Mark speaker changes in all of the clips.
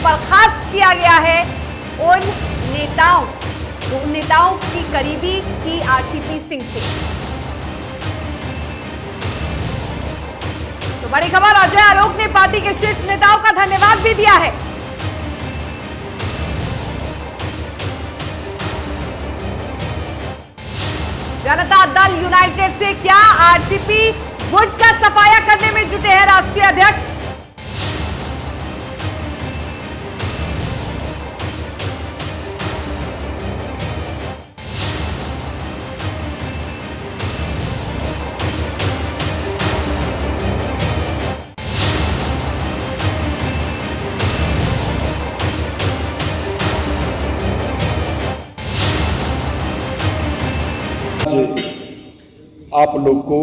Speaker 1: बर्खास्त किया गया है उन नेताओं की करीबी थी आरसीपी सिंह से। तो बड़ी खबर, अजय आलोक ने पार्टी के शीर्ष नेताओं का धन्यवाद भी दिया है। जनता दल यूनाइटेड से क्या आरसीपी गुट का सफाया करने में जुटे हैं राष्ट्रीय अध्यक्ष।
Speaker 2: आप लोग को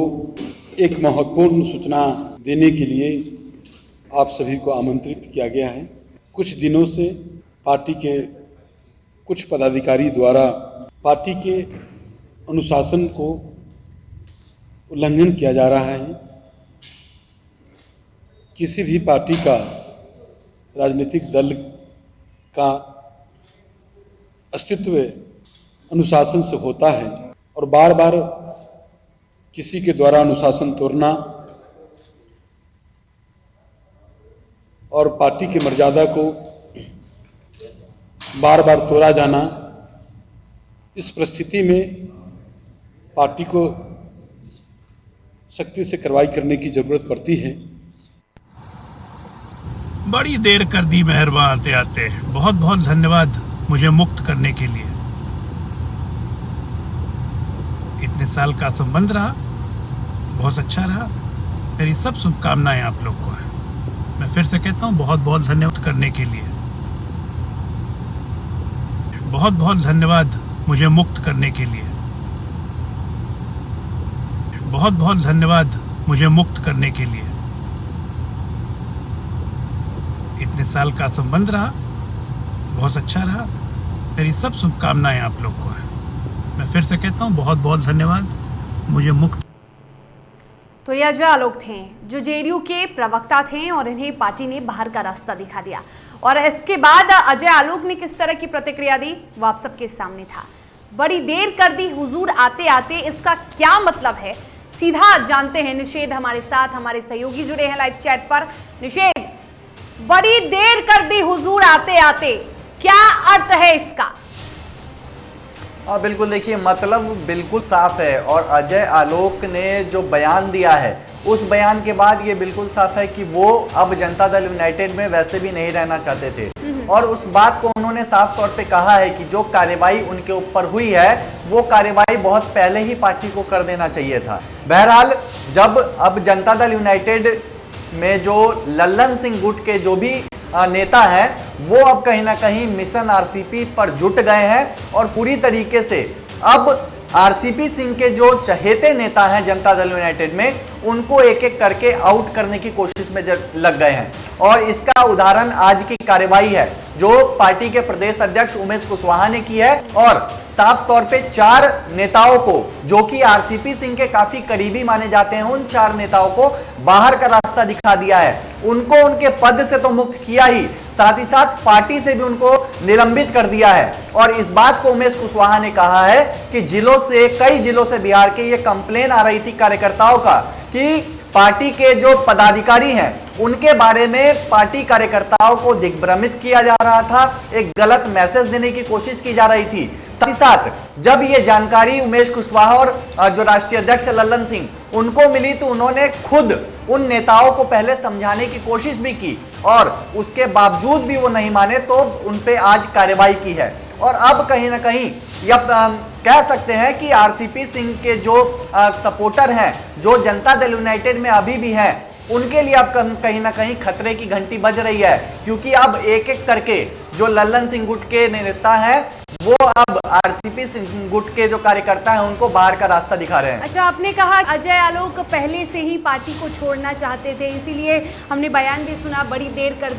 Speaker 2: एक महत्वपूर्ण सूचना देने के लिए आप सभी को आमंत्रित किया गया है। कुछ दिनों से पार्टी के कुछ पदाधिकारी द्वारा पार्टी के अनुशासन को उल्लंघन किया जा रहा है। किसी भी पार्टी का, राजनीतिक दल का अस्तित्व अनुशासन से होता है और बार बार किसी के द्वारा अनुशासन तोड़ना और पार्टी की मर्यादा को बार बार तोड़ा जाना, इस परिस्थिति में पार्टी को सख्ती से कार्रवाई करने की जरूरत पड़ती है।
Speaker 3: बड़ी देर कर दी मेहरबान आते आते, बहुत बहुत धन्यवाद मुझे मुक्त करने के लिए। इतने साल का संबंध रहा, बहुत अच्छा रहा। मेरी सब शुभकामनाएं आप लोग को है। मैं फिर से कहता हूं, बहुत बहुत धन्यवाद करने के लिए। बहुत बहुत धन्यवाद मुझे मुक्त करने के लिए। बहुत बहुत धन्यवाद मुझे मुक्त करने के लिए। इतने साल का संबंध रहा, बहुत अच्छा रहा। मेरी सब शुभकामनाएं आप लोग को है। मैं फिर से कहता हूं, बहुत बहुत धन्यवाद मुझे मुक्त।
Speaker 1: तो ये अजय आलोक थे जो जेडीयू के प्रवक्ता थे और इन्हें पार्टी ने बाहर का रास्ता दिखा दिया। और इसके बाद अजय आलोक ने किस तरह की प्रतिक्रिया दी वो आप सबके सामने था। बड़ी देर कर दी हुजूर आते आते, इसका क्या मतलब है सीधा जानते हैं। निषेध हमारे साथ, हमारे सहयोगी जुड़े हैं लाइव चैट पर। निषेध, बड़ी देर कर दी हुजूर आते आते, क्या अर्थ है इसका?
Speaker 4: बिल्कुल, देखिए मतलब बिल्कुल साफ है और अजय आलोक ने जो बयान दिया है उस बयान के बाद ये बिल्कुल साफ है कि वो अब जनता दल यूनाइटेड में वैसे भी नहीं रहना चाहते थे। और उस बात को उन्होंने साफ तौर पे कहा है कि जो कार्रवाई उनके ऊपर हुई है वो कार्रवाई बहुत पहले ही पार्टी को कर देना चाहिए था। बहरहाल, जब अब जनता दल यूनाइटेड में जो लल्लन सिंह गुट के जो भी नेता हैं वो अब कहीं ना कहीं मिशन आरसीपी पर जुट गए हैं और पूरी तरीके से अब आरसीपी सिंह के जो चहेते नेता हैं जनता दल यूनाइटेड में, उनको एक एक करके आउट करने की कोशिश में लग गए हैं। और इसका उदाहरण आज की कार्रवाई है जो पार्टी के प्रदेश अध्यक्ष उमेश कुशवाहा ने की है। और साफ तौर पे 4 नेताओं को, जो कि आरसीपी सिंह के काफी करीबी माने जाते हैं, उन 4 नेताओं को बाहर का रास्ता दिखा दिया है। उनको उनके पद से तो मुक्त किया ही, साथ ही साथ पार्टी से भी उनको निलंबित कर दिया है। और इस बात को उमेश कुशवाहा ने कहा है कि कई जिलों से बिहार के ये कंप्लेन आ रही थी कार्यकर्ताओं का कि पार्टी के जो पदाधिकारी हैं उनके बारे में पार्टी कार्यकर्ताओं को दिग्भ्रमित किया जा रहा था, एक गलत मैसेज देने की कोशिश की जा रही थी। साथ ही साथ जब ये जानकारी उमेश कुशवाहा और जो राष्ट्रीय अध्यक्ष लल्लन सिंह उनको मिली तो उन्होंने खुद उन नेताओं को पहले समझाने की कोशिश भी की और उसके बावजूद भी वो नहीं माने तो उन पे आज कार्रवाई की है। और अब कहीं ना कहीं कह सकते हैं कि आरसीपी सिंह के जो सपोर्टर हैं, जो जनता दल यूनाइटेड में अभी भी हैं, उनके लिए अब कहीं ना कहीं खतरे की घंटी बज रही है। क्योंकि अब एक एक करके जो लल्लन सिंह गुट के नेता हैं वो अब आरसीपी सिंह गुट के जो कार्यकर्ता हैं उनको बाहर का रास्ता दिखा रहे हैं।
Speaker 1: अच्छा, आपने कहा अजय आलोक पहले से ही पार्टी को छोड़ना चाहते थे, इसीलिए हमने बयान भी सुना, बड़ी देर कर